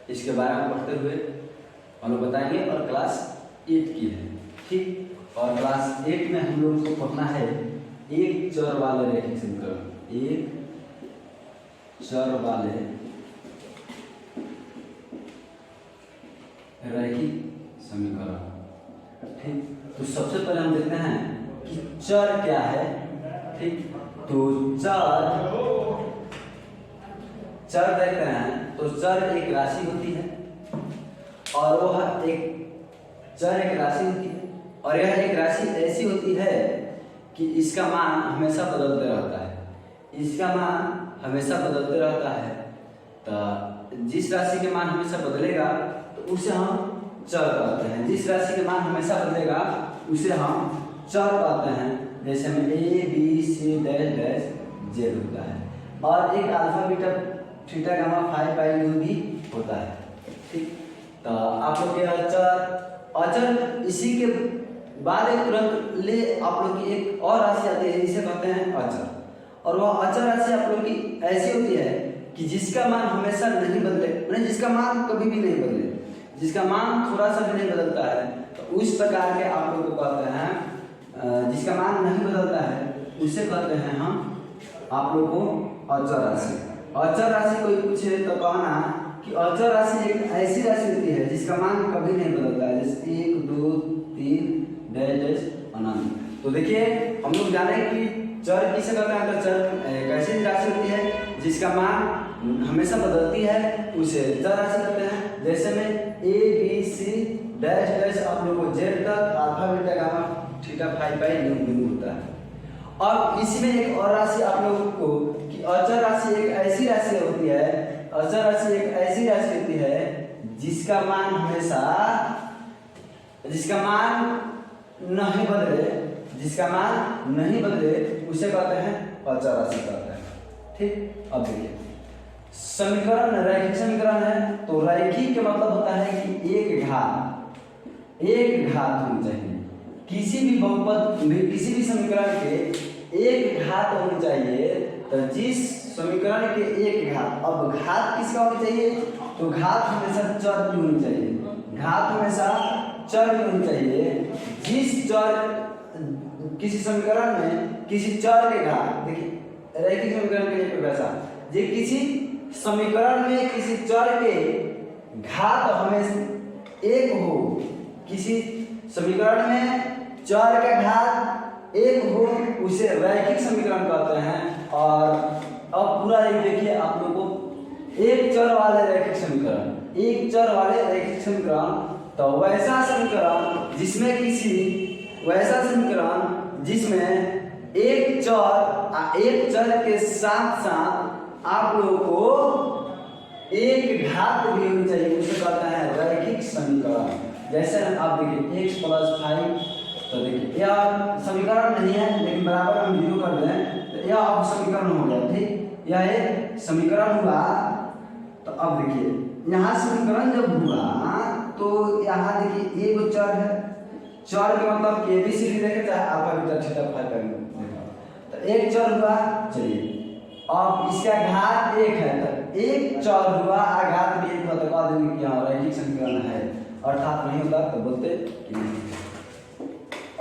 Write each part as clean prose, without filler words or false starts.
इसके बारे में पढ़ते हुए हम लोग बताएंगे और क्लास 8 की है, ठीक। और क्लास 8 में हम लोग को पढ़ना है एक चर वाले रैखिक समीकरण, एक चर वाले रैखिक समीकरण, ठीक। तो सबसे पहले हम देखते हैं कि चर क्या है, ठीक। तो चर देखते हैं तो चर एक राशि होती है और वह एक राशि होती है और यह एक राशि ऐसी होती है कि इसका मान हमेशा बदलते रहता है, इसका मान हमेशा बदलते रहता है। तो जिस राशि के मान हमेशा बदलेगा तो उसे हम चर कहते हैं, जिस राशि के मान हमेशा बदलेगा उसे हम चर कहते हैं। जैसे में A B C dash dash Z होता है और एक alpha beta theta gamma phi pi यू भी होता है, ठीक। तो आप लोग के अचर इसी के बाद एक तुरंत ले आप लोग की एक और राशि आती है, इसे कहते हैं अचर। और वह अचर राशि आप लोग की ऐसी होती है कि जिसका मान हमेशा नहीं बदले, मतलब जिसका मान कभी भी नहीं बदले, जिसका मान थोड़ा सा भी नहीं बदलता है, तो उस प्रकार के आप लोग को कहते हैं जिसका मान नहीं बदलता है उसे कहते हैं हम आप लोग को अचर राशि। अचर राशि कोई पूछे तो कहना कि अचर राशि एक ऐसी राशि होती है जिसका मान कभी नहीं बदलता है, जैसे 1 2 3 डैश डैश अनंत। तो देखिए हम लोग जाने कि चर किसे कहते हैं, तो चर एक ऐसी राशि होती है जिसका मान हमेशा बदलती है उसे चर राशि कहते हैं। जैसे में A B C dash dash आप लोग को जेड तक alpha beta gamma theta phi pi यू बिंदु होता है। और इसी में एक और राशि आप लोगों को कि अचर राशि एक ऐसी राशि होती है, अचर राशि एक ऐसी राशि होती है जिसका मान हमेशा, जिसका मान नहीं बदले, जिसका मान नहीं बदले उसे कहते हैं अचर राशि कहते हैं, ठीक। अब देखिए समीकरण रैखिक समीकरण है, तो रैखिक का मतलब होता है कि एक घात होनी चाहिए, किसी भी बहुपद किसी भी समीकरण के एक घात होनी चाहिए। तो जिस समीकरण के एक घात, अब घात किसका होनी चाहिए, तो घात हमेशा चर की होनी चाहिए, घात हमेशा चर की होनी चाहिए। जिस चर किसी समीकरण में किसी चर के घात, देखिए रैखिक समीकरण के लिए परिभाषा, जे किसी समीकरण में किसी चर के घात हमेशा एक हो, किसी समीकरण में चर का घात एक हो उसे रैखिक समीकरण कहते हैं। और अब पूरा एक देखिए आप लोगों को एक चर वाले रैखिक समीकरण, एक चर वाले रैखिक समीकरण, तो वैसा समीकरण जिसमें एक चर के साथ साथ आप लोगों को एक घात भी होनी चाहिए, उसे कहते हैं रैखिक समीकरण। जैसे आप देखिए x + 5, तो देखिए यह समीकरण नहीं है लेकिन बराबर हम 0 कर दें तो यह अब समीकरण हो गया, ठीक। यह एक समीकरण हुआ। तो अब देखिए यहाँ समीकरण जब हुआ तो यहाँ देखिए एक चर है, चर के मतलब ABCD देखे चाहे अल्फा बीटा थीटा फाई पाई देखा, तो एक चर हुआ। चलिए अब इसका घात 1 है, तो एक चर हुआ घात भी 1 तो कह देंगे कि हाँ रैखिक समीकरण है, अर्थात नहीं होता तो बोलते कि नहीं।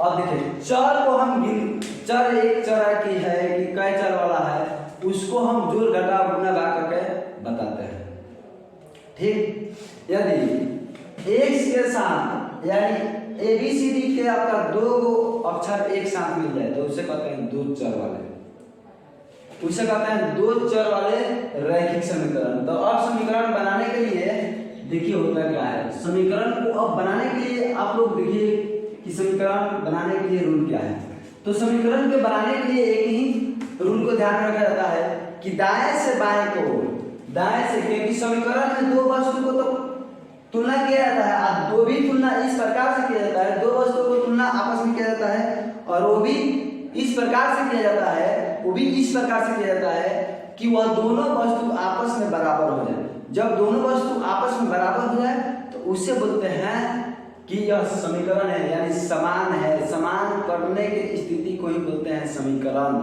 अब देखिए चर को हम चर एक चर की है कि कई चर वाला है उसको हम जोड़ घटा गुणा भाग करके बताते हैं, ठीक। यदि x के साथ यानी ABCD के आपका दो अक्षर एक साथ मिल जाए तो उसे कहते हैं दो चर वाले, उसे कहते हैं दो चर वाले रैखिक समीकरण। तो अब समीकरण बनाने के लिए देखिए होता क्या है, समीकरण को अब बनाने के लिए आप लोग देखिए कि समीकरण बनाने के लिए रूल क्या है। तो समीकरण के बनाने के लिए एक ही रूल को ध्यान रखा जाता है कि दाएं से बाएं को, दाएं से, क्योंकि समीकरण में दो वस्तु को तो तुलना किया जाता है, और दो भी तुलना इस प्रकार से किया जाता है, दो वस्तु को तुलना आपस में किया जाता है और वो भी इस प्रकार से किया जाता है, वो भी इस प्रकार से किया जाता है कि वह दोनों वस्तु आपस में बराबर हो जाए। जब दोनों वस्तु आपस में बराबर हो जाए तो उससे बोलते हैं कि यह समीकरण है, यानी समान है। समान करने की स्थिति को ही बोलते हैं समीकरण,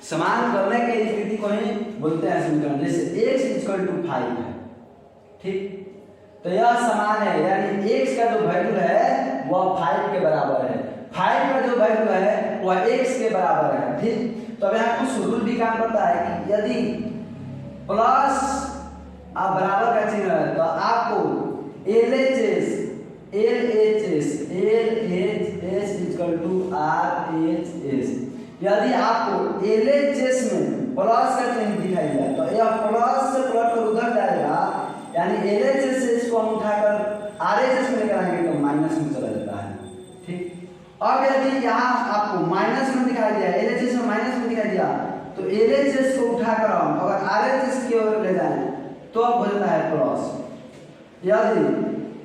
समान करने की स्थिति को ही बोलते हैं समीकरण। जैसे x = 5 है, ठीक। तो यह समान है, यानी x का जो वैल्यू है वह 5 के बराबर है, 5 का जो वैल्यू है वह x के बराबर है। ठीक। तो अब यहाँ कुछ रूल भी काम करता है कि यदि प्लस आप बराबर का चिन्ह है तो आपको LHS इक्वल टू RHS, यदि आपको LHS में प्लस का चिन्ह दिखाई दिया तो यह प्लस से प्लस कर उधर जाएगा, यानी LHS से इसको हम उठाकर RHS में लेकर आएंगे तो माइनस में चला जाता है। ठीक। अब यदि यहाँ आपको माइनस में दिखाई दिया, LHS में माइनस में दिखाई दिया तो LHS को उठाकर हम अगर RHS की ओर ले जाएं तो अब हो जाता है प्लस। यदि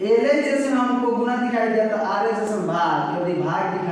LHS में हमको गुना दिखाई दिया तो RHS में भाग, यदि भाग दिखाई